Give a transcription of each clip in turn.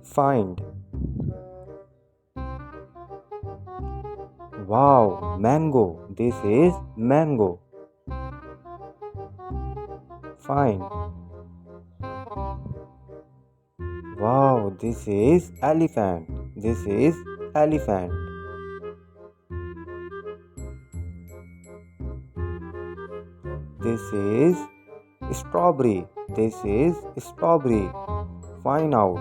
Find. Wow, mango. This is mango. Find. Wow, this is elephant. This is elephant. This is strawberry. This is strawberry. Find out.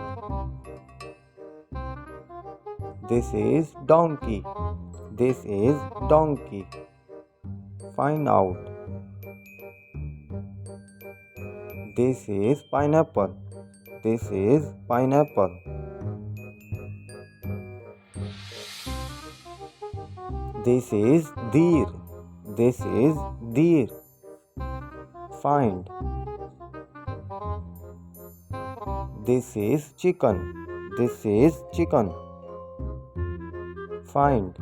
This is donkey. This is donkey. Find out. This is pineapple. This is pineapple. This is deer. This is deer. Find. This is chicken. This is chicken. Find.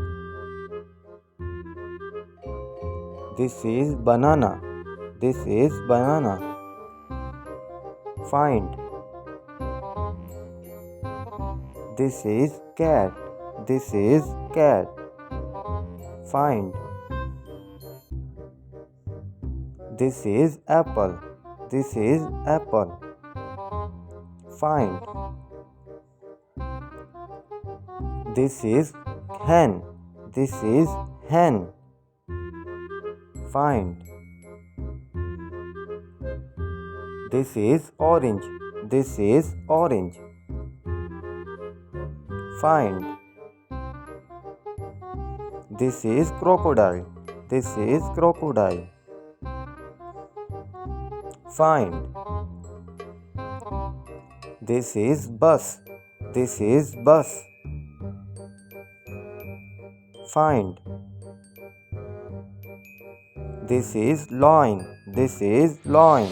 This is banana. This is banana. Find. This is cat. This is cat. Find. This is apple. This is apple. Find. This is hen. This is hen. Find. This is orange. This is orange. Find. This is crocodile. This is crocodile. Find. This is bus. This is bus. Find. This is lion. This is lion.